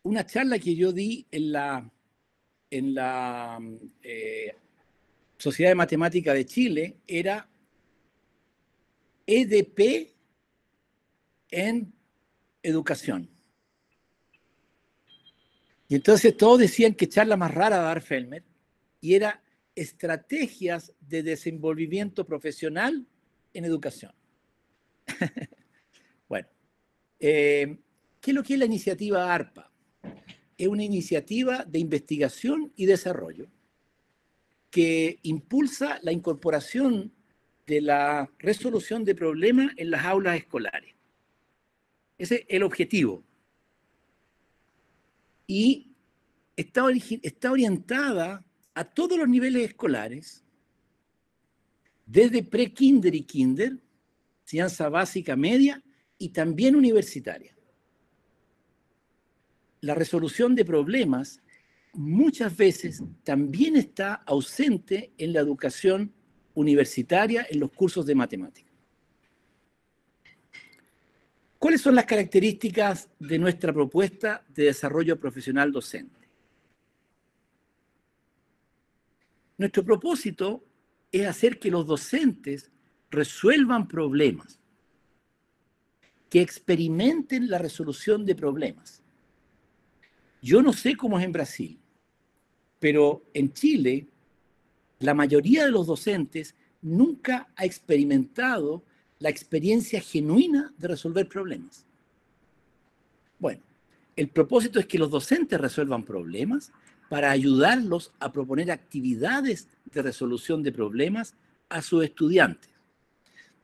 una charla que yo di en la Sociedad de Matemática de Chile era EDP en educación. Y entonces todos decían que charla más rara de dar Fellmer, y era estrategias de desenvolvimiento profesional en educación. Bueno, ¿qué es lo que es la iniciativa ARPA? Es una iniciativa de investigación y desarrollo que impulsa la incorporación de la resolución de problemas en las aulas escolares. Ese es el objetivo. Y está orientada a todos los niveles escolares, desde pre-kinder y kinder, enseñanza básica media y también universitaria. La resolución de problemas muchas veces también está ausente en la educación universitaria, en los cursos de matemáticas. ¿Cuáles son las características de nuestra propuesta de desarrollo profesional docente? Nuestro propósito es hacer que los docentes resuelvan problemas, que experimenten la resolución de problemas. Yo no sé cómo es en Brasil, pero en Chile la mayoría de los docentes nunca ha experimentado la experiencia genuina de resolver problemas. Bueno, el propósito es que los docentes resuelvan problemas para ayudarlos a proponer actividades de resolución de problemas a sus estudiantes,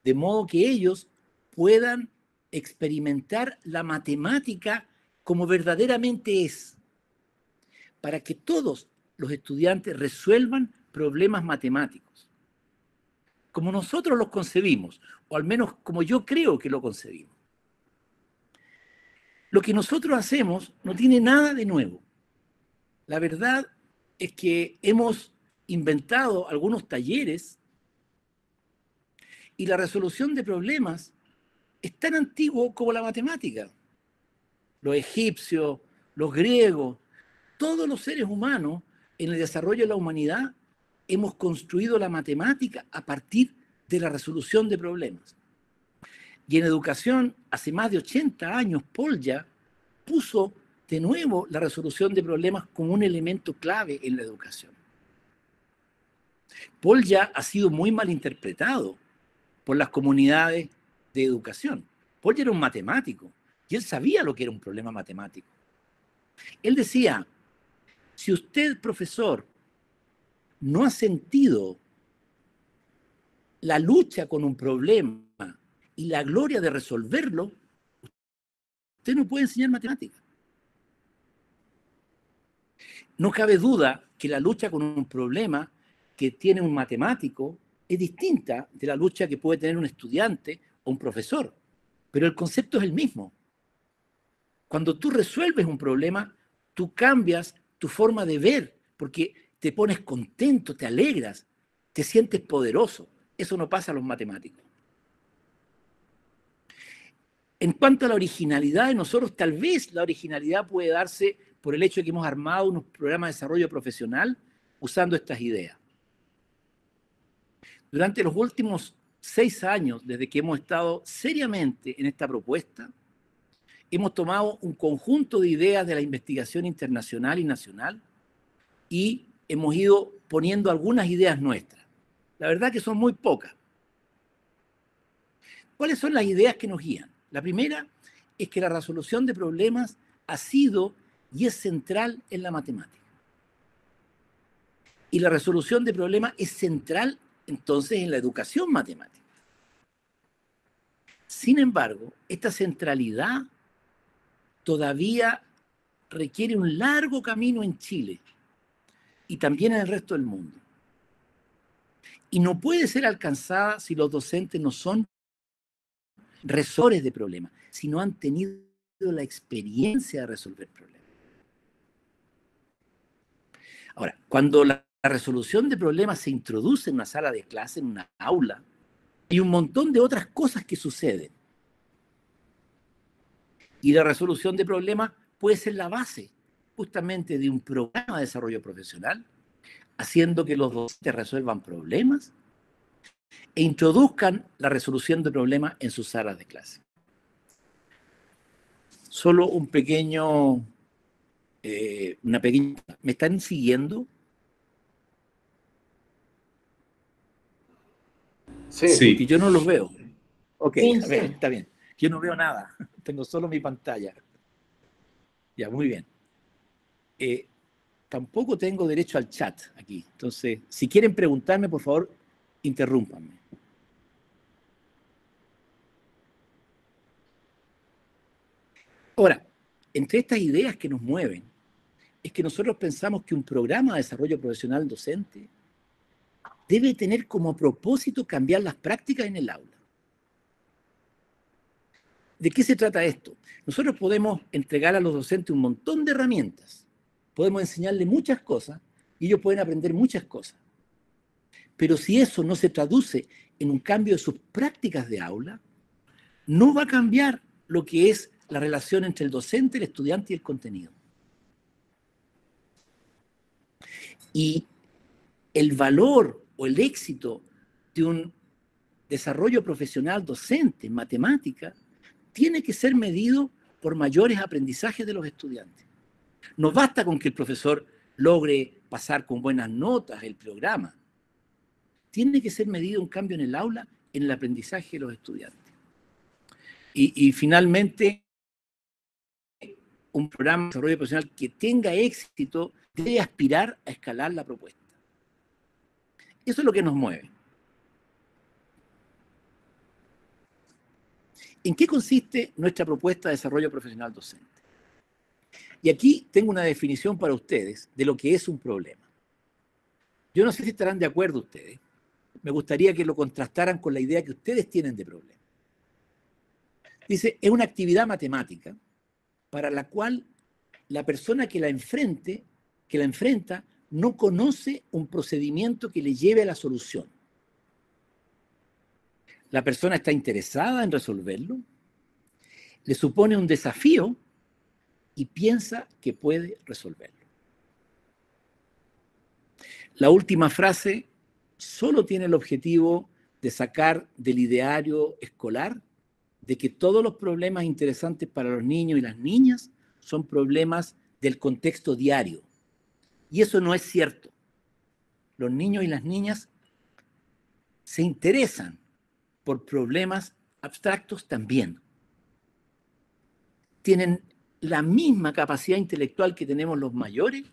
de modo que ellos puedan experimentar la matemática como verdaderamente es, para que todos los estudiantes resuelvan problemas matemáticos, como nosotros los concebimos, o al menos como yo creo que lo concebimos. Lo que nosotros hacemos no tiene nada de nuevo. La verdad es que hemos inventado algunos talleres y la resolución de problemas es tan antiguo como la matemática. Los egipcios, los griegos, todos los seres humanos en el desarrollo de la humanidad hemos construido la matemática a partir de la resolución de problemas. Y en educación, hace más de 80 años, Polya puso de nuevo la resolución de problemas como un elemento clave en la educación. Polya ha sido muy mal interpretado por las comunidades de educación. Polya era un matemático y él sabía lo que era un problema matemático. Él decía, si usted, profesor, no ha sentido la lucha con un problema y la gloria de resolverlo, usted no puede enseñar matemáticas. No cabe duda que la lucha con un problema que tiene un matemático es distinta de la lucha que puede tener un estudiante o un profesor, pero el concepto es el mismo. Cuando tú resuelves un problema, tú cambias tu forma de ver, porque te pones contento, te alegras, te sientes poderoso. Eso no pasa a los matemáticos. En cuanto a la originalidad de nosotros, tal vez la originalidad puede darse por el hecho de que hemos armado unos programas de desarrollo profesional usando estas ideas. Durante los últimos 6 años, desde que hemos estado seriamente en esta propuesta, hemos tomado un conjunto de ideas de la investigación internacional y nacional y hemos ido poniendo algunas ideas nuestras. La verdad que son muy pocas. ¿Cuáles son las ideas que nos guían? La primera es que la resolución de problemas ha sido y es central en la matemática. Y la resolución de problemas es central entonces en la educación matemática. Sin embargo, esta centralidad todavía requiere un largo camino en Chile y también en el resto del mundo. Y no puede ser alcanzada si los docentes no son resolvedores de problemas, si no han tenido la experiencia de resolver problemas. Ahora, cuando la resolución de problemas se introduce en una sala de clase, en una aula, hay un montón de otras cosas que suceden. Y la resolución de problemas puede ser la base justamente de un programa de desarrollo profesional, haciendo que los docentes resuelvan problemas e introduzcan la resolución de problemas en sus salas de clase. Solo un pequeño, ¿me están siguiendo? Sí. Porque yo no los veo. Ok, Sí, a ver, sí. está bien. Yo no veo nada, tengo solo mi pantalla. Ya, muy bien. Tampoco tengo derecho al chat aquí. Entonces, si quieren preguntarme, por favor, interrúmpanme. Ahora, entre estas ideas que nos mueven, es que nosotros pensamos que un programa de desarrollo profesional docente debe tener como propósito cambiar las prácticas en el aula. ¿De qué se trata esto? Nosotros podemos entregar a los docentes un montón de herramientas, podemos enseñarles muchas cosas y ellos pueden aprender muchas cosas. Pero si eso no se traduce en un cambio de sus prácticas de aula, no va a cambiar lo que es la relación entre el docente, el estudiante y el contenido. Y el valor o el éxito de un desarrollo profesional docente en matemática tiene que ser medido por mayores aprendizajes de los estudiantes. No basta con que el profesor logre pasar con buenas notas el programa. Tiene que ser medido un cambio en el aula, en el aprendizaje de los estudiantes. Y finalmente, un programa de desarrollo profesional que tenga éxito debe aspirar a escalar la propuesta. Eso es lo que nos mueve. ¿En qué consiste nuestra propuesta de desarrollo profesional docente? Y aquí tengo una definición para ustedes de lo que es un problema. Yo no sé si estarán de acuerdo ustedes. Me gustaría que lo contrastaran con la idea que ustedes tienen de problema. Dice, es una actividad matemática para la cual la persona que la enfrenta, no conoce un procedimiento que le lleve a la solución. La persona está interesada en resolverlo, le supone un desafío y piensa que puede resolverlo. La última frase solo tiene el objetivo de sacar del ideario escolar de que todos los problemas interesantes para los niños y las niñas son problemas del contexto diario. Y eso no es cierto. Los niños y las niñas se interesan por problemas abstractos también. Tienen la misma capacidad intelectual que tenemos los mayores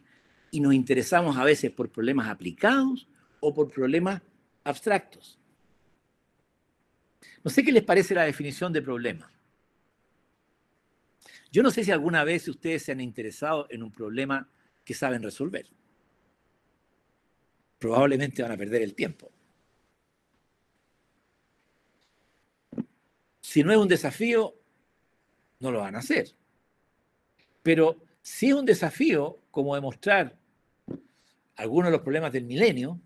y nos interesamos a veces por problemas aplicados o por problemas abstractos. No sé qué les parece la definición de problema. Yo no sé si alguna vez ustedes se han interesado en un problema que saben resolver. Probablemente van a perder el tiempo. Si no es un desafío, no lo van a hacer. Pero si es un desafío, como demostrar algunos de los problemas del milenio,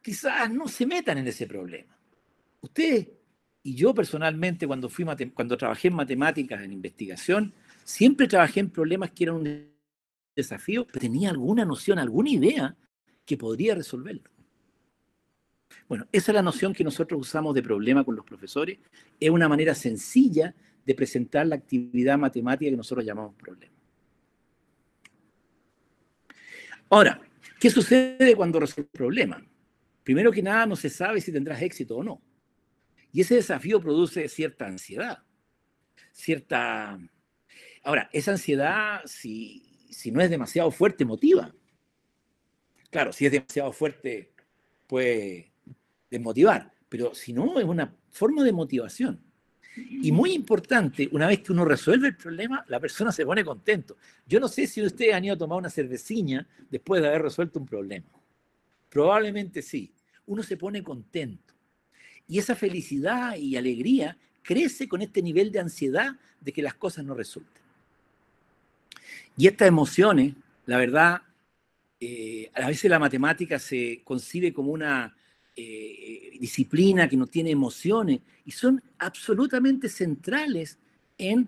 quizás no se metan en ese problema. Ustedes y yo personalmente, cuando trabajé en matemáticas, en investigación, siempre trabajé en problemas que eran un desafío, pero tenía alguna noción, alguna idea que podría resolverlo. Bueno, esa es la noción que nosotros usamos de problema con los profesores. Es una manera sencilla de presentar la actividad matemática que nosotros llamamos problema. Ahora, ¿qué sucede cuando resuelves el problema? Primero que nada, no se sabe si tendrás éxito o no. Y ese desafío produce cierta ansiedad. Ahora, esa ansiedad, si no es demasiado fuerte, motiva. Claro, si es demasiado fuerte, puede desmotivar. Pero si no, es una forma de motivación. Y muy importante, una vez que uno resuelve el problema, la persona se pone contento. Yo no sé si ustedes han ido a tomar una cervecina después de haber resuelto un problema. Probablemente sí. Uno se pone contento. Y esa felicidad y alegría crece con este nivel de ansiedad de que las cosas no resulten. Y estas emociones, la verdad, a veces la matemática se concibe como una disciplina que no tiene emociones y son absolutamente centrales en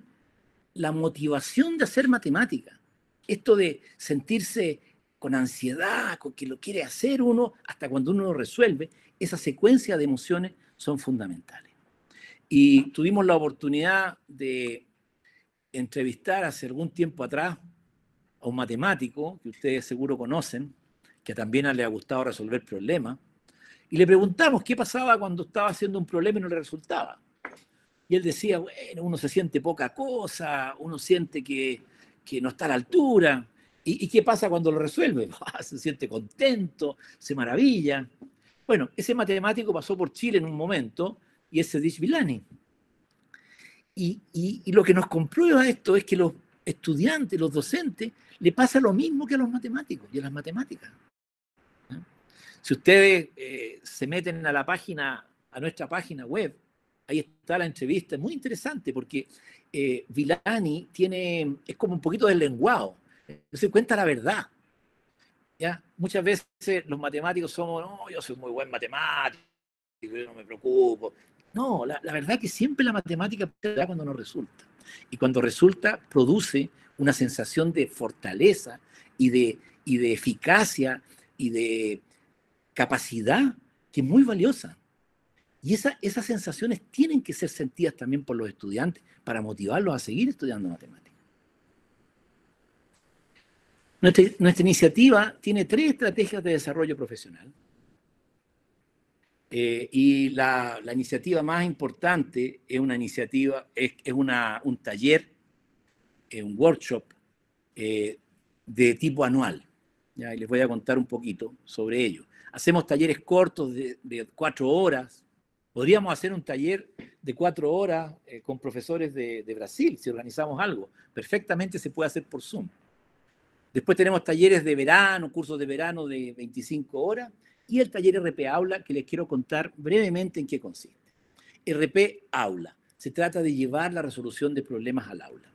la motivación de hacer matemática, esto de sentirse con ansiedad, con que lo quiere hacer uno, hasta cuando uno lo resuelve, esa secuencia de emociones son fundamentales. Y tuvimos la oportunidad de entrevistar hace algún tiempo atrás a un matemático que ustedes seguro conocen, que también le ha gustado resolver problemas, y le preguntamos qué pasaba cuando estaba haciendo un problema y no le resultaba. Y él decía, bueno, uno se siente poca cosa, uno siente que no está a la altura. ¿Y qué pasa cuando lo resuelve? Se siente contento, se maravilla. Bueno, ese matemático pasó por Chile en un momento y es Sedish Villani. Y lo que nos comprueba esto es que los estudiantes, los docentes, le pasa lo mismo que a los matemáticos y a las matemáticas. Si ustedes se meten a la página, a nuestra página web, ahí está la entrevista, es muy interesante porque Villani es como un poquito deslenguado, se cuenta la verdad. ¿Ya? Muchas veces los matemáticos somos, no, yo soy muy buen matemático, yo no me preocupo. No, la verdad es que siempre la matemática da cuando no resulta. Y cuando resulta, produce una sensación de fortaleza y de eficacia y de capacidad que es muy valiosa. Y esas sensaciones tienen que ser sentidas también por los estudiantes para motivarlos a seguir estudiando matemáticas. Nuestra iniciativa tiene 3 estrategias de desarrollo profesional. Y la iniciativa más importante es una iniciativa, es un taller, un workshop de tipo anual. ¿Ya? Y les voy a contar un poquito sobre ello. Hacemos talleres cortos de 4 horas. Podríamos hacer un taller de 4 horas con profesores de Brasil, si organizamos algo. Perfectamente se puede hacer por Zoom. Después tenemos talleres de verano, cursos de verano de 25 horas, y el taller RP Aula, que les quiero contar brevemente en qué consiste. RP Aula. Se trata de llevar la resolución de problemas al aula.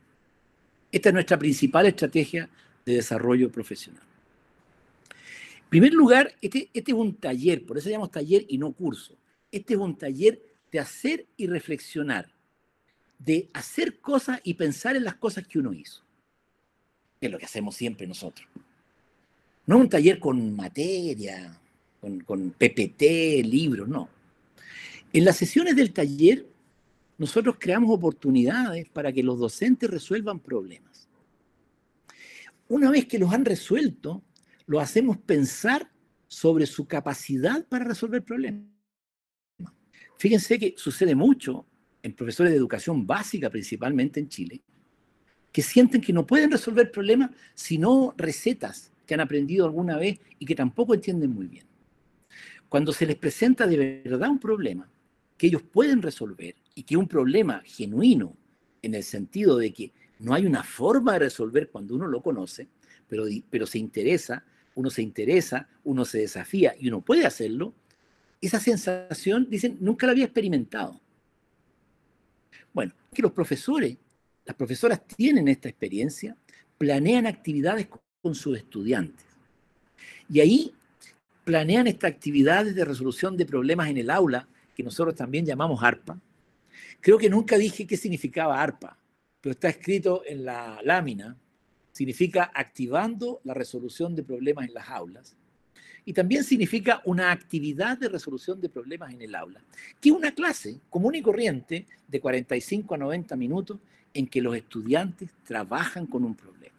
Esta es nuestra principal estrategia de desarrollo profesional. En primer lugar, este es un taller, por eso llamamos taller y no curso. Este es un taller de hacer y reflexionar, de hacer cosas y pensar en las cosas que uno hizo. Que es lo que hacemos siempre nosotros. No es un taller con materia, con PPT, libros, no. En las sesiones del taller, nosotros creamos oportunidades para que los docentes resuelvan problemas. Una vez que los han resuelto, los hacemos pensar sobre su capacidad para resolver problemas. Fíjense que sucede mucho en profesores de educación básica, principalmente en Chile, que sienten que no pueden resolver problemas sino recetas que han aprendido alguna vez y que tampoco entienden muy bien. Cuando se les presenta de verdad un problema que ellos pueden resolver y que es un problema genuino en el sentido de que no hay una forma de resolver cuando uno lo conoce, pero se interesa, uno se desafía y uno puede hacerlo, esa sensación, dicen, nunca la había experimentado. Bueno, que los profesores, las profesoras tienen esta experiencia, planean actividades con sus estudiantes. Y ahí planean estas actividades de resolución de problemas en el aula, que nosotros también llamamos ARPA. Creo que nunca dije qué significaba ARPA, pero está escrito en la lámina. Significa activando la resolución de problemas en las aulas. Y también significa una actividad de resolución de problemas en el aula, que es una clase común y corriente de 45 a 90 minutos en que los estudiantes trabajan con un problema.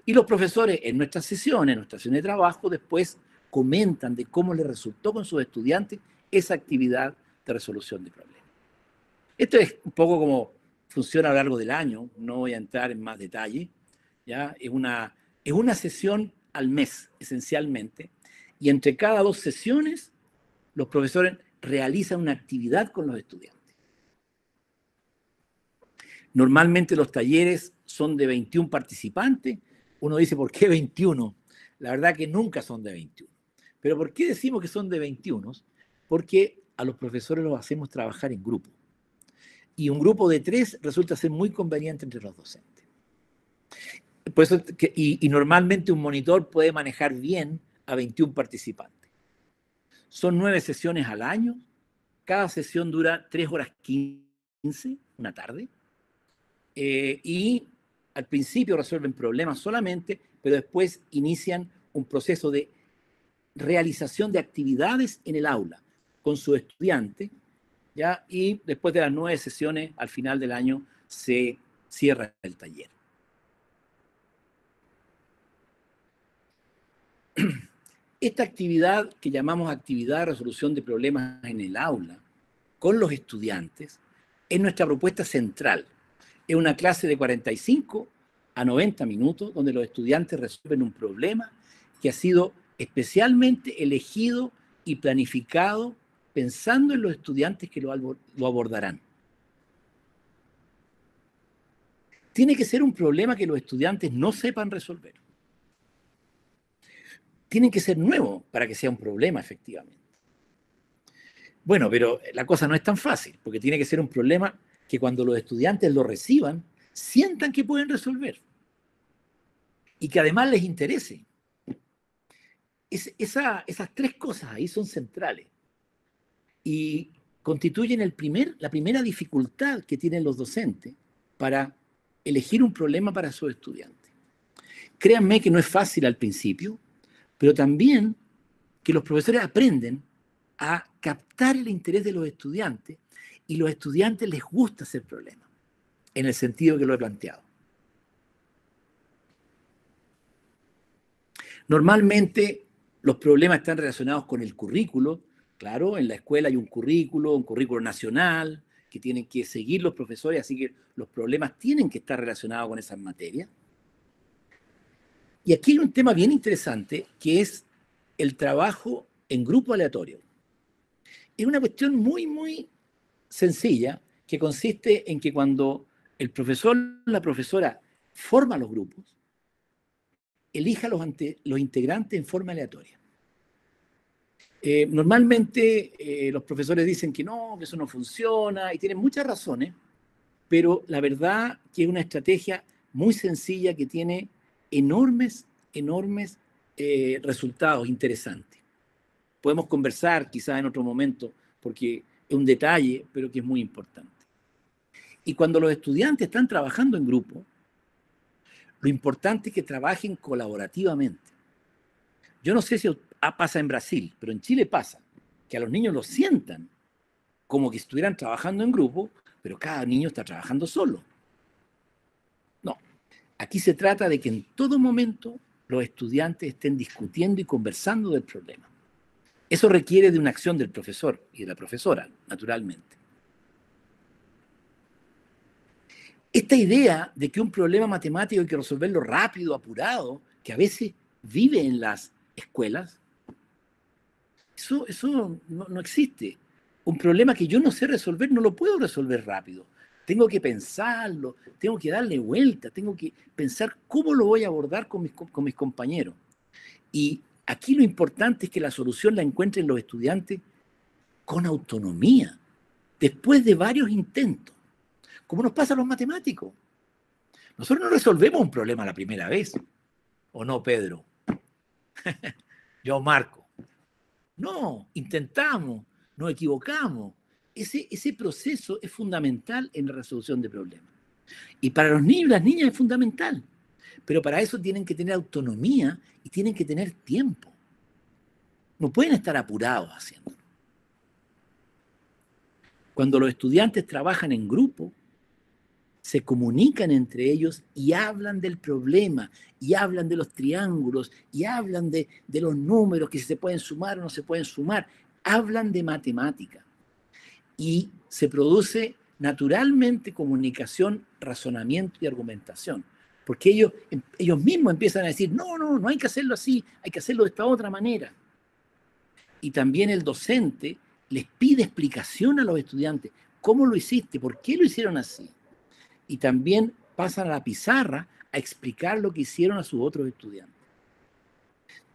Y los profesores en nuestras sesiones de trabajo, después comentan de cómo les resultó con sus estudiantes esa actividad de resolución de problemas. Esto es un poco como funciona a lo largo del año, no voy a entrar en más detalle, ¿ya? Es una sesión al mes, esencialmente, y entre cada 2 sesiones, los profesores realizan una actividad con los estudiantes. Normalmente los talleres son de 21 participantes. Uno dice, ¿por qué 21? La verdad que nunca son de 21. ¿Pero por qué decimos que son de 21? Porque a los profesores los hacemos trabajar en grupo. Y un grupo de 3 resulta ser muy conveniente entre los docentes. Por eso y normalmente un monitor puede manejar bien a 21 participantes. Son 9 sesiones al año. Cada sesión dura 3 horas 15, una tarde. y al principio resuelven problemas solamente, pero después inician un proceso de realización de actividades en el aula con su estudiante, ¿ya? Y después de las 9 sesiones, al final del año, se cierra el taller. Esta actividad que llamamos actividad de resolución de problemas en el aula, con los estudiantes, es nuestra propuesta central. Es una clase de 45 a 90 minutos donde los estudiantes resuelven un problema que ha sido especialmente elegido y planificado pensando en los estudiantes que lo abordarán. Tiene que ser un problema que los estudiantes no sepan resolver. Tienen que ser nuevos para que sea un problema, efectivamente. Bueno, pero la cosa no es tan fácil, porque tiene que ser un problema que cuando los estudiantes lo reciban, sientan que pueden resolver y que además les interese. Esas tres cosas ahí son centrales y constituyen la primera dificultad que tienen los docentes para elegir un problema para sus estudiantes. Créanme que no es fácil al principio, pero también que los profesores aprenden a captar el interés de los estudiantes y los estudiantes les gusta hacer problemas, en el sentido que lo he planteado. Normalmente los problemas están relacionados con el currículo. Claro, en la escuela hay un currículo nacional que tienen que seguir los profesores, así que los problemas tienen que estar relacionados con esas materias. Y aquí hay un tema bien interesante que es el trabajo en grupo aleatorio. Es una cuestión muy, muy sencilla que consiste en que cuando el profesor o la profesora forma los grupos, elija los integrantes en forma aleatoria. Normalmente los profesores dicen que no, que eso no funciona y tienen muchas razones, pero la verdad que es una estrategia muy sencilla que tiene enormes resultados interesantes. Podemos conversar quizás en otro momento porque es un detalle, pero que es muy importante. Y cuando los estudiantes están trabajando en grupo, lo importante es que trabajen colaborativamente. Yo no sé si pasa en Brasil, pero en Chile pasa, que a los niños los sientan como que estuvieran trabajando en grupo, pero cada niño está trabajando solo. No, aquí se trata de que en todo momento los estudiantes estén discutiendo y conversando del problema. Eso requiere de una acción del profesor y de la profesora, naturalmente. Esta idea de que un problema matemático hay que resolverlo rápido, apurado, que a veces vive en las escuelas, eso no existe. Un problema que yo no sé resolver, no lo puedo resolver rápido. Tengo que pensarlo, tengo que darle vuelta, tengo que pensar cómo lo voy a abordar con mis compañeros. Y aquí lo importante es que la solución la encuentren los estudiantes con autonomía, después de varios intentos, como nos pasa a los matemáticos. Nosotros no resolvemos un problema la primera vez, ¿o no, Pedro? Yo, Marco. No, intentamos, nos equivocamos. Ese proceso es fundamental en la resolución de problemas. Y para los niños y las niñas es fundamental. Pero para eso tienen que tener autonomía y tienen que tener tiempo. No pueden estar apurados haciéndolo. Cuando los estudiantes trabajan en grupo, se comunican entre ellos y hablan del problema, y hablan de los triángulos, y hablan de los números, que si se pueden sumar o no se pueden sumar. Hablan de matemática. Y se produce naturalmente comunicación, razonamiento y argumentación. Porque ellos mismos empiezan a decir, no hay que hacerlo así, hay que hacerlo de esta otra manera. Y también el docente les pide explicación a los estudiantes. ¿Cómo lo hiciste? ¿Por qué lo hicieron así? Y también pasan a la pizarra a explicar lo que hicieron a sus otros estudiantes.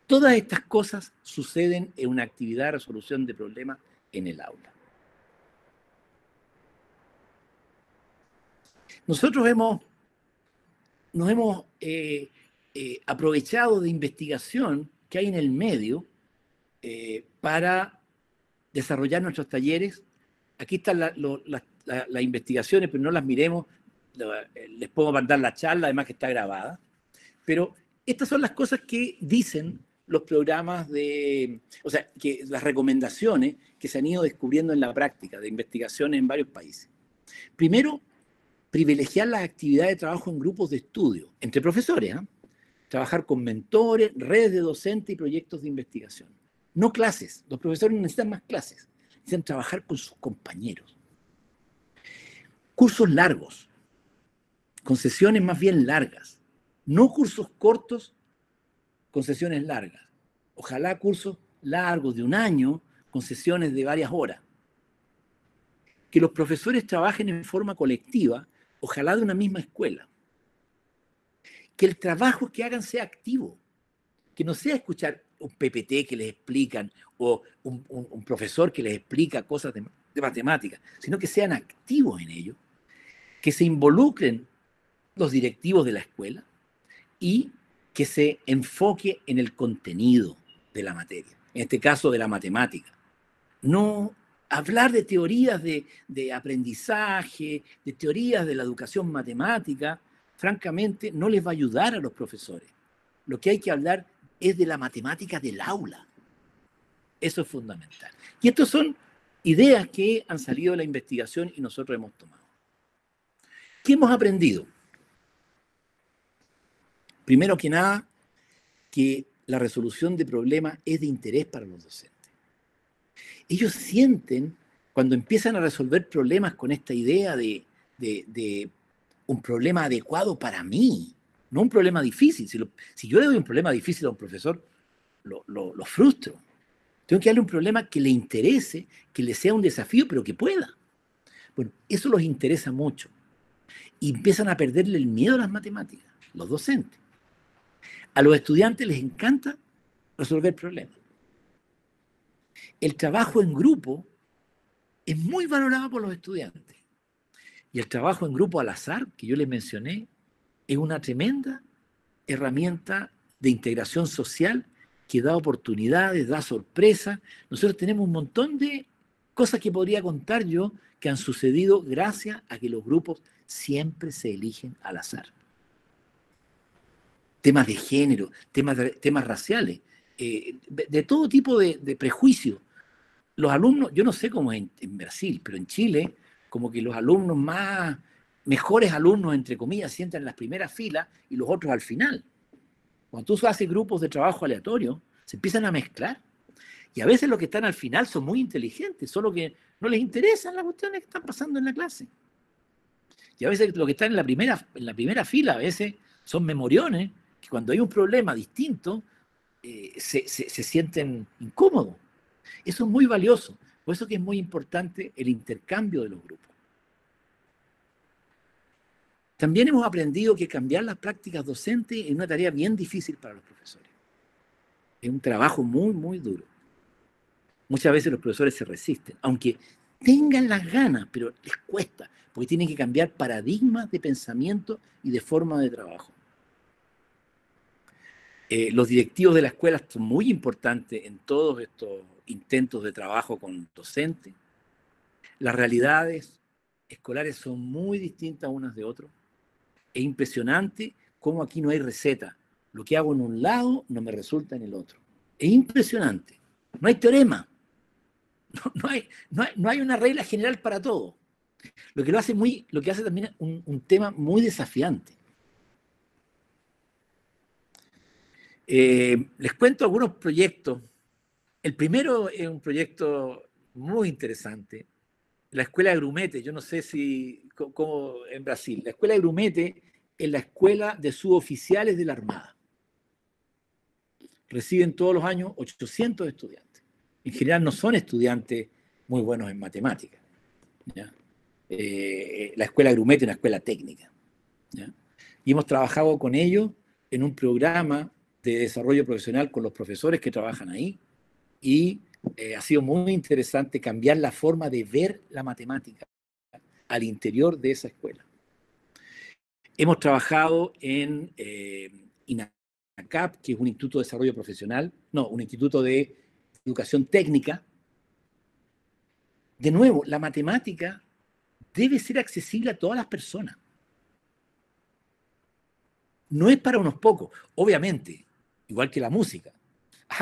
Todas estas cosas suceden en una actividad de resolución de problemas en el aula. Nosotros nos hemos aprovechado de investigación que hay en el medio para desarrollar nuestros talleres. Aquí están las investigaciones, pero no las miremos les puedo mandar la charla, además que está grabada, pero estas son las cosas que dicen los programas o sea, que las recomendaciones que se han ido descubriendo en la práctica de investigaciones en varios países. Primero, privilegiar las actividades de trabajo en grupos de estudio, entre profesores, ¿eh? Trabajar con mentores, redes de docentes y proyectos de investigación. No clases, los profesores no necesitan más clases, necesitan trabajar con sus compañeros. Cursos largos, con sesiones más bien largas, no cursos cortos con sesiones largas. Ojalá cursos largos de 1 año con sesiones de varias horas. Que los profesores trabajen en forma colectiva, ojalá de una misma escuela. Que el trabajo que hagan sea activo, que no sea escuchar un PPT que les explican o un profesor que les explica cosas de matemáticas, sino que sean activos en ello, que se involucren los directivos de la escuela y que se enfoque en el contenido de la materia, en este caso de la matemática. No hablar de teorías de aprendizaje, de teorías de la educación matemática, francamente no les va a ayudar a los profesores. Lo que hay que hablar es de la matemática del aula. Eso es fundamental. Y estas son ideas que han salido de la investigación y nosotros hemos tomado. ¿Qué hemos aprendido? Primero que nada, que la resolución de problemas es de interés para los docentes. Ellos sienten, cuando empiezan a resolver problemas con esta idea de un problema adecuado para mí, no un problema difícil. Si yo le doy un problema difícil a un profesor, lo frustro. Tengo que darle un problema que le interese, que le sea un desafío, pero que pueda. Bueno, eso los interesa mucho. Y empiezan a perderle el miedo a las matemáticas, los docentes. A los estudiantes les encanta resolver problemas. El trabajo en grupo es muy valorado por los estudiantes. Y el trabajo en grupo al azar, que yo les mencioné, es una tremenda herramienta de integración social que da oportunidades, da sorpresas. Nosotros tenemos un montón de cosas que podría contar yo que han sucedido gracias a que los grupos siempre se eligen al azar. Temas de género, temas raciales, de todo tipo de prejuicios. Los alumnos, yo no sé cómo es en Brasil, pero en Chile, como que los alumnos mejores alumnos, entre comillas, sientan en las primeras filas y los otros al final. Cuando tú haces grupos de trabajo aleatorios, se empiezan a mezclar. Y a veces los que están al final son muy inteligentes, solo que no les interesan las cuestiones que están pasando en la clase. Y a veces los que están en la primera fila, a veces son memoriones, que cuando hay un problema distinto, se sienten incómodos. Eso es muy valioso. Por eso que es muy importante el intercambio de los grupos. También hemos aprendido que cambiar las prácticas docentes es una tarea bien difícil para los profesores. Es un trabajo muy, muy duro. Muchas veces los profesores se resisten, aunque tengan las ganas, pero les cuesta, porque tienen que cambiar paradigmas de pensamiento y de forma de trabajo. Los directivos de la escuela son muy importantes en todos estos intentos de trabajo con docentes. Las realidades escolares son muy distintas unas de otras. Es impresionante cómo aquí no hay receta. Lo que hago en un lado no me resulta en el otro. Es impresionante. No hay teorema. No hay una regla general para todo. Lo que hace también un tema muy desafiante. Les cuento algunos proyectos. El primero es un proyecto muy interesante. La Escuela de Grumete, yo no sé cómo en Brasil. La Escuela de Grumete es la escuela de suboficiales de la Armada. Reciben todos los años 800 estudiantes. En general no son estudiantes muy buenos en matemáticas. ¿Ya? La Escuela de Grumete es una escuela técnica. ¿Ya? Y hemos trabajado con ellos en un programa de desarrollo profesional con los profesores que trabajan ahí y ha sido muy interesante cambiar la forma de ver la matemática al interior de esa escuela. Hemos trabajado en INACAP, que es un instituto de desarrollo profesional, un instituto de educación técnica. De nuevo, la matemática debe ser accesible a todas las personas. no es para unos pocos. Obviamente, igual que la música.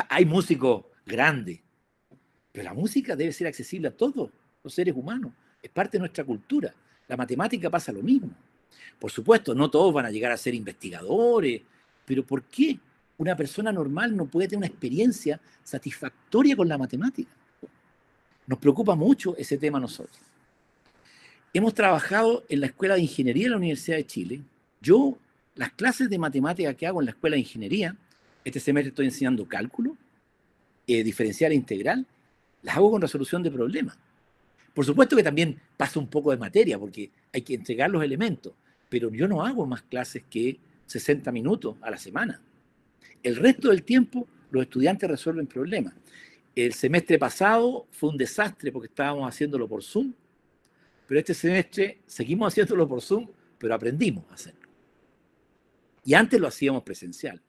Hay músicos grandes, pero la música debe ser accesible a todos los seres humanos. Es parte de nuestra cultura. La matemática pasa lo mismo. Por supuesto, no todos van a llegar a ser investigadores, pero ¿por qué una persona normal no puede tener una experiencia satisfactoria con la matemática? Nos preocupa mucho ese tema a nosotros. Hemos trabajado en la Escuela de Ingeniería de la Universidad de Chile. Yo, las clases de matemática que hago en la Escuela de Ingeniería, este semestre estoy enseñando cálculo, diferencial e integral, las hago con resolución de problemas. Por supuesto que también pasa un poco de materia, porque hay que entregar los elementos, pero yo no hago más clases que 60 minutos a la semana. El resto del tiempo los estudiantes resuelven problemas. El semestre pasado fue un desastre porque estábamos haciéndolo por Zoom, pero este semestre seguimos haciéndolo por Zoom, pero aprendimos a hacerlo. Y antes lo hacíamos presencial.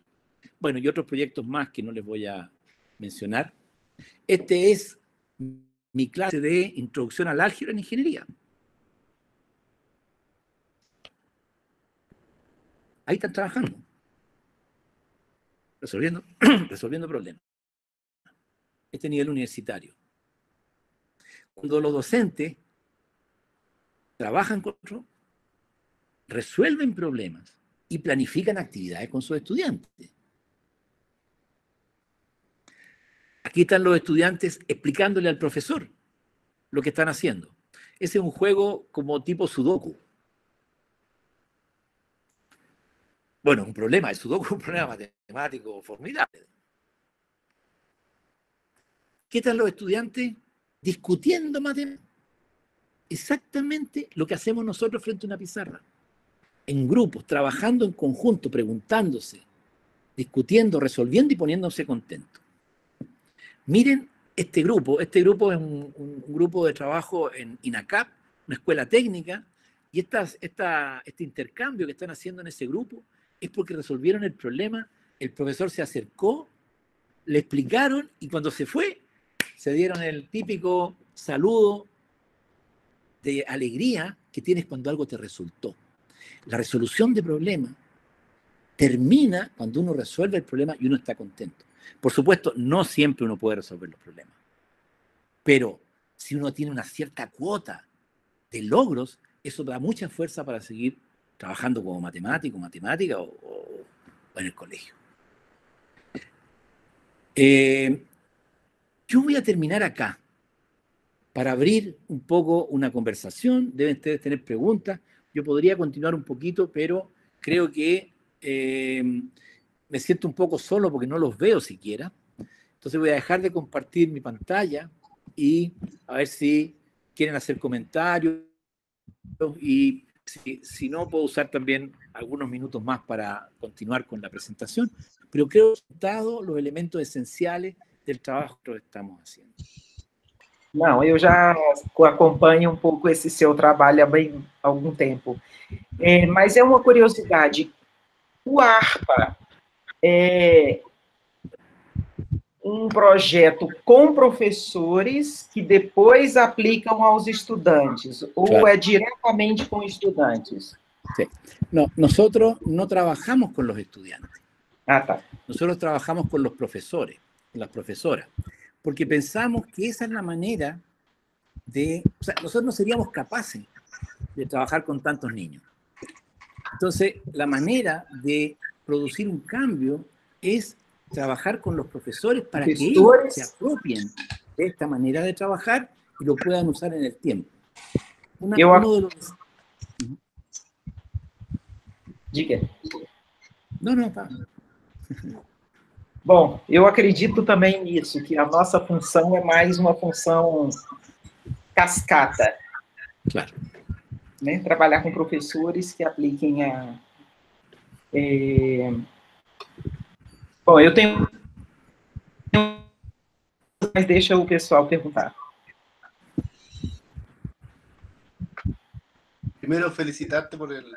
Bueno, y otros proyectos más que no les voy a mencionar. Este es mi clase de introducción al álgebra en ingeniería. Ahí están trabajando, resolviendo problemas. Este nivel universitario. Cuando los docentes trabajan con otros, resuelven problemas y planifican actividades con sus estudiantes. Aquí están los estudiantes explicándole al profesor lo que están haciendo. Ese es un juego como tipo Sudoku. Bueno, un problema, el Sudoku es un problema matemático formidable. ¿Qué tal los estudiantes? Discutiendo matemáticas. Exactamente lo que hacemos nosotros frente a una pizarra. En grupos, trabajando en conjunto, preguntándose, discutiendo, resolviendo y poniéndose contentos. Miren este grupo es un grupo de trabajo en INACAP, una escuela técnica, y este intercambio que están haciendo en ese grupo es porque resolvieron el problema, el profesor se acercó, le explicaron y cuando se fue, se dieron el típico saludo de alegría que tienes cuando algo te resultó. La resolución de problemas termina cuando uno resuelve el problema y uno está contento. Por supuesto, no siempre uno puede resolver los problemas, pero si uno tiene una cierta cuota de logros, eso da mucha fuerza para seguir trabajando como matemático, matemática o en el colegio. Yo voy a terminar acá para abrir un poco una conversación. Deben ustedes tener preguntas. Yo podría continuar un poquito, pero creo que me siento un poco solo porque no los veo siquiera. Entonces voy a dejar de compartir mi pantalla y a ver si quieren hacer comentarios y si no, puedo usar también algunos minutos más para continuar con la presentación, pero creo que he dado los elementos esenciales del trabajo que estamos haciendo. Não, eu já acompanho um pouco esse seu trabalho há algum tempo. Mas é uma curiosidade, o ARPA é um projeto com professores que depois aplicam aos estudantes, ou claro, é directamente con estudiantes? Sí. No, nosotros no trabajamos con los estudiantes. Tá. Nosotros trabajamos con los profesores, con las profesoras, porque pensamos que esa es la manera de... O sea, nosotros no seríamos capaces de trabajar con tantos niños. Entonces, la manera de producir un cambio es trabajar con los profesores para que ellos se apropien de esta manera de trabajar y lo puedan usar en el tiempo. Uno de los... Diga. Não, tá. Bom, eu acredito também nisso, que a nossa função é mais uma função cascata. Claro. Né? Trabalhar com professores que apliquem a... Bom, eu tenho... Mas deixa o pessoal perguntar. Primero, felicitarte por el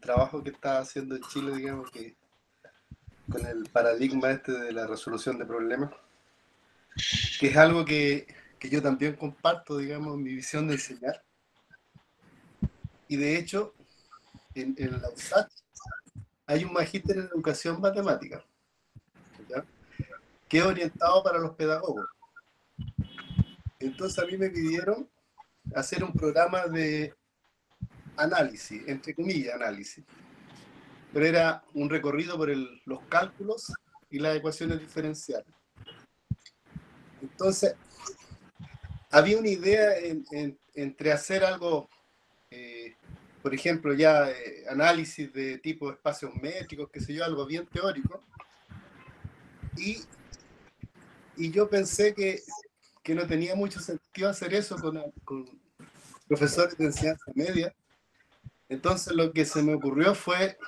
trabajo que estás haciendo en Chile, digamos, que con el paradigma este de la resolución de problemas, que es algo que yo también comparto, digamos, mi visión de enseñar. Y de hecho, en la USACH hay un magíster en educación matemática, ¿ya? Que es orientado para los pedagogos. Entonces a mí me pidieron hacer un programa de análisis, entre comillas, análisis. Pero era un recorrido por los cálculos y las ecuaciones diferenciales. Entonces, había una idea entre hacer algo, por ejemplo, ya análisis de tipo de espacios métricos, qué sé yo, algo bien teórico. Y yo pensé que no tenía mucho sentido hacer eso con profesores de enseñanza media. Entonces lo que se me ocurrió fue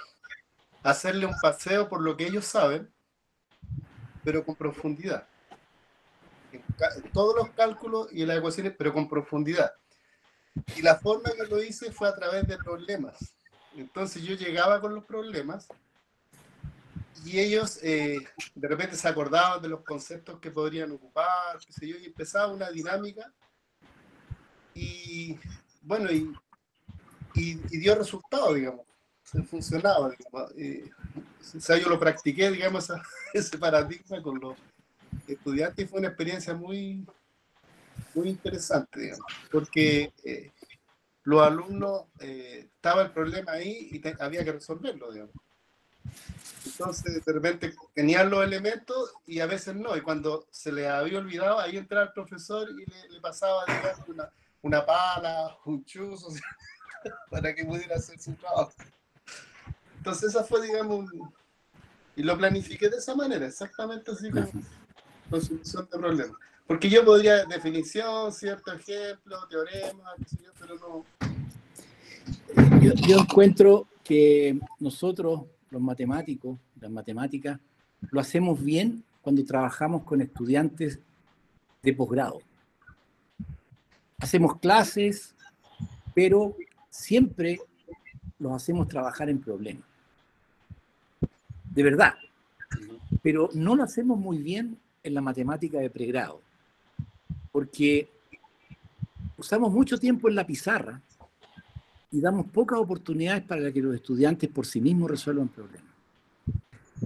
hacerle un paseo por lo que ellos saben, pero con profundidad. En todos los cálculos y en las ecuaciones, pero con profundidad. Y la forma que lo hice fue a través de problemas. Entonces yo llegaba con los problemas y ellos de repente se acordaban de los conceptos que podrían ocupar, qué sé yo, y empezaba una dinámica y bueno, y dio resultado, digamos. Funcionaba, digamos. O sea, yo lo practiqué, digamos, ese paradigma con los estudiantes y fue una experiencia muy, muy interesante, digamos, porque los alumnos, estaba el problema ahí y había que resolverlo, digamos. Entonces, de repente tenían los elementos y a veces no, y cuando se les había olvidado, ahí entraba el profesor y le pasaba, digamos, una pala, un chuzo, o sea, para que pudiera hacer su trabajo. Entonces, esa fue, digamos, y lo planifiqué de esa manera, exactamente así como con solución de problemas. Porque yo podría, definición, cierto ejemplo, teorema, qué sé yo, pero no. Yo encuentro que nosotros, los matemáticos, las matemáticas, lo hacemos bien cuando trabajamos con estudiantes de posgrado. Hacemos clases, pero siempre los hacemos trabajar en problemas. De verdad. Pero no lo hacemos muy bien en la matemática de pregrado, porque usamos mucho tiempo en la pizarra y damos pocas oportunidades para que los estudiantes por sí mismos resuelvan problemas.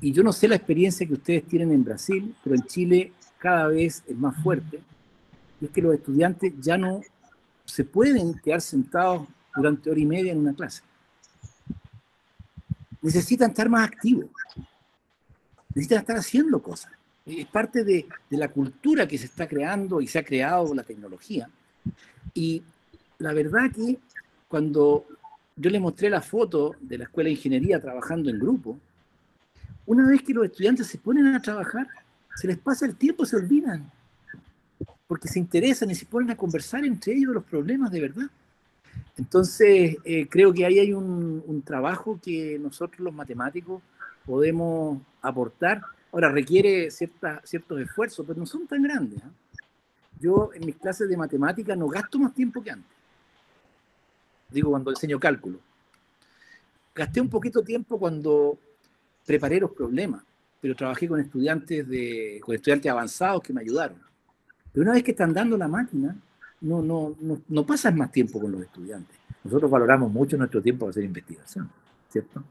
Y yo no sé la experiencia que ustedes tienen en Brasil, pero en Chile cada vez es más fuerte, y es que los estudiantes ya no se pueden quedar sentados durante hora y media en una clase. Necesitan estar más activos, necesitan estar haciendo cosas. Es parte de la cultura que se está creando y se ha creado con la tecnología. Y la verdad que cuando yo les mostré la foto de la Escuela de Ingeniería trabajando en grupo, una vez que los estudiantes se ponen a trabajar, se les pasa el tiempo, se olvidan, porque se interesan y se ponen a conversar entre ellos los problemas de verdad. Entonces, creo que ahí hay un trabajo que nosotros los matemáticos podemos aportar. Ahora, requiere ciertos esfuerzos, pero no son tan grandes, ¿eh? Yo en mis clases de matemática no gasto más tiempo que antes. Digo, cuando enseño cálculo. Gasté un poquito de tiempo cuando preparé los problemas, pero trabajé con estudiantes avanzados que me ayudaron. Pero una vez que están dando la máquina, no pasas más tiempo con los estudiantes. Nosotros valoramos mucho nuestro tiempo para hacer investigación, ¿cierto?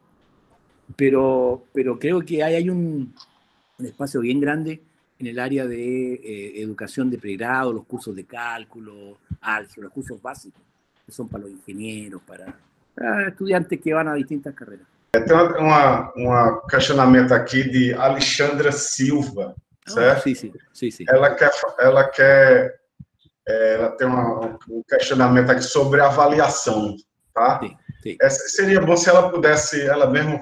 Pero creo que hay un espacio bien grande en el área de educación de pregrado, los cursos de cálculo, álgebra, los cursos básicos, que son para los ingenieros, para estudiantes que van a distintas carreras. Tem um questionamento aqui de Alexandra Silva, certo? Sim. Ela tem um questionamento aqui sobre avaliação, tá? Sim. Seria bom se ela pudesse, ela mesma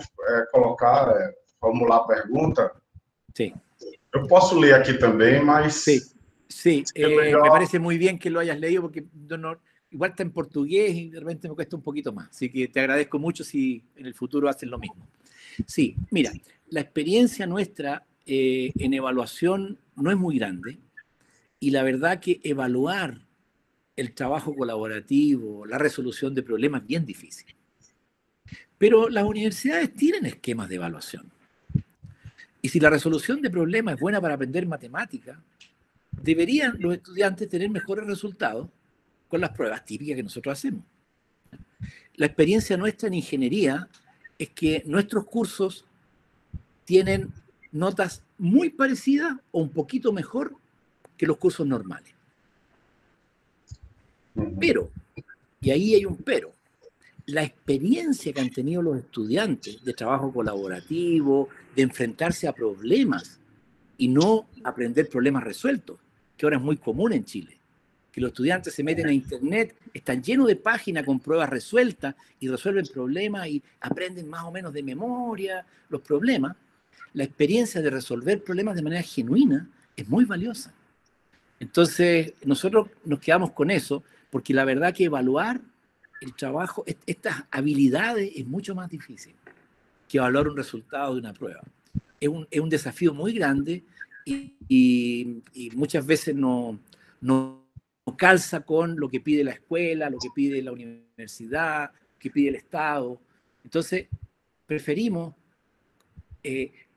colocar, formular a pergunta. Sim. Eu posso ler aqui também, mas... Sí. Me parece muy bien que lo hayas leído porque igual está en portugués y de repente me cuesta un poquito más. Así que te agradezco mucho si en el futuro haces lo mismo. Sí, mira, la experiencia nuestra en evaluación no es muy grande y la verdad que evaluar el trabajo colaborativo, la resolución de problemas es bien difícil. Pero las universidades tienen esquemas de evaluación. Y si la resolución de problemas es buena para aprender matemática, deberían los estudiantes tener mejores resultados con las pruebas típicas que nosotros hacemos. La experiencia nuestra en ingeniería es que nuestros cursos tienen notas muy parecidas o un poquito mejor que los cursos normales. Pero, y ahí hay un pero, la experiencia que han tenido los estudiantes de trabajo colaborativo, de enfrentarse a problemas y no aprender problemas resueltos, que ahora es muy común en Chile, que los estudiantes se meten a internet, están llenos de páginas con pruebas resueltas y resuelven problemas y aprenden más o menos de memoria los problemas. La experiencia de resolver problemas de manera genuina es muy valiosa. Entonces, nosotros nos quedamos con eso, porque la verdad que evaluar el trabajo, estas habilidades, es mucho más difícil que evaluar un resultado de una prueba. Es un desafío muy grande y muchas veces no calza con lo que pide la escuela, lo que pide la universidad, lo que pide el Estado. Entonces, preferimos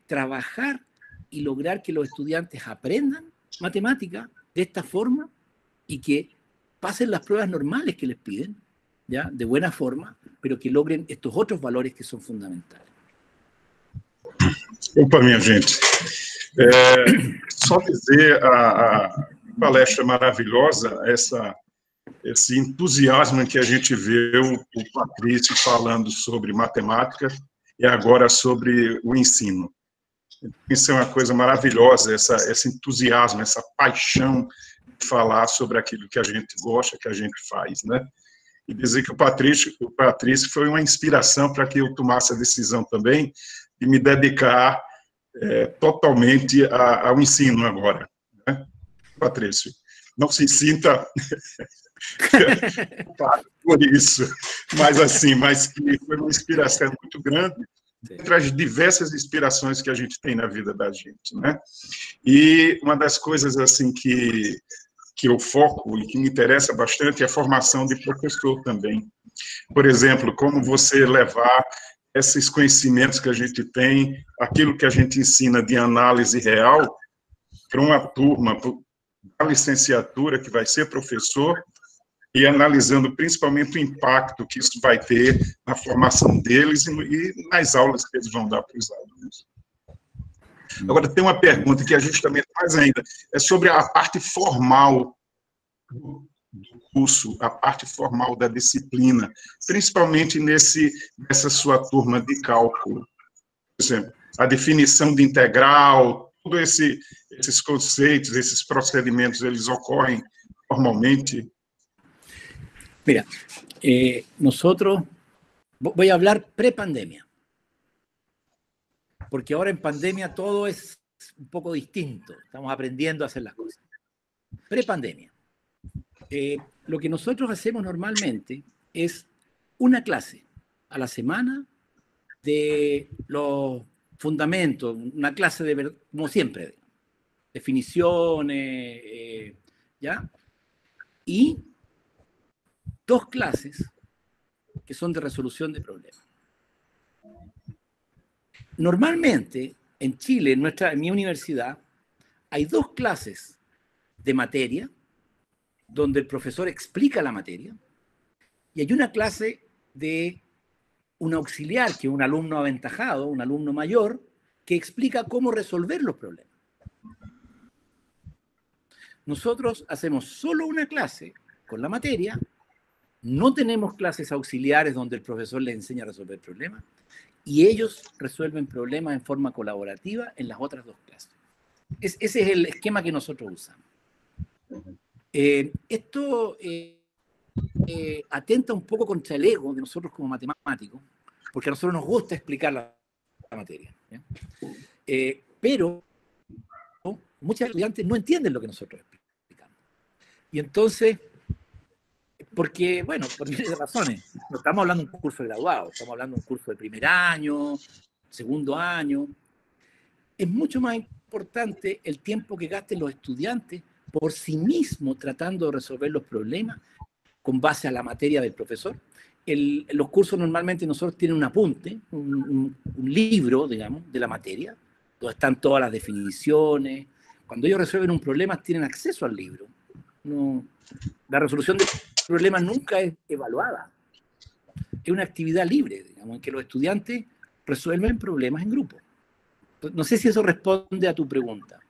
trabajar y lograr que los estudiantes aprendan matemática de esta forma y que pasen las pruebas normales que les piden, ¿ya? De buena forma, pero que logren estos otros valores que son fundamentales. Opa, minha gente. Só dizer a palestra maravilhosa, esse entusiasmo em que a gente vê o Patrício falando sobre matemática e agora sobre o ensino. Isso é uma coisa maravilhosa, esse entusiasmo, essa paixão de falar sobre aquilo que a gente gosta, que a gente faz, né? E dizer que o Patrício foi uma inspiração para que eu tomasse a decisão também de me dedicar totalmente ao ensino agora, né? Patrício, não se sinta por isso, mas que foi uma inspiração muito grande entre as diversas inspirações que a gente tem na vida da gente, né? E uma das coisas assim que eu foco e que me interessa bastante é a formação de professor também. Por exemplo, como você levar esses conhecimentos que a gente tem, aquilo que a gente ensina de análise real, para uma turma da licenciatura que vai ser professor, e analisando principalmente o impacto que isso vai ter na formação deles e nas aulas que eles vão dar para os alunos. Agora, tem uma pergunta que a gente também faz ainda, é sobre a parte formal do curso, a parte formal da disciplina, principalmente nessa sua turma de cálculo. Por exemplo, a definição de integral, todos esses conceitos, esses procedimentos, eles ocorrem normalmente. Mira, nosotros, voy a hablar pre-pandemia, porque ahora en pandemia todo es un poco distinto, estamos aprendiendo a hacer las cosas. Pre-pandemia, lo que nosotros hacemos normalmente es una clase a la semana de los fundamentos, una clase de, como siempre, definiciones, ¿ya? Y 2 clases que son de resolución de problemas. Normalmente, en Chile, en mi universidad, hay 2 clases de materia donde el profesor explica la materia y hay una clase de un auxiliar, que es un alumno aventajado, un alumno mayor, que explica cómo resolver los problemas. Nosotros hacemos solo una clase con la materia. No tenemos clases auxiliares donde el profesor les enseña a resolver problemas y ellos resuelven problemas en forma colaborativa en las otras 2 clases. Ese es el esquema que nosotros usamos. Esto atenta un poco contra el ego de nosotros como matemáticos, porque a nosotros nos gusta explicar la materia, ¿ya? Pero muchos estudiantes no entienden lo que nosotros explicamos. Y entonces, porque, bueno, por miles de razones. No estamos hablando de un curso de graduado, estamos hablando de un curso de primer año, segundo año. Es mucho más importante el tiempo que gasten los estudiantes por sí mismos tratando de resolver los problemas con base a la materia del profesor. Los cursos normalmente nosotros tienen un apunte, un libro, digamos, de la materia, donde están todas las definiciones. Cuando ellos resuelven un problema tienen acceso al libro. No, la resolución de problemas nunca es evaluada. es una actividad libre, digamos, en que los estudiantes resuelven problemas en grupo. No sé si eso responde a tu pregunta.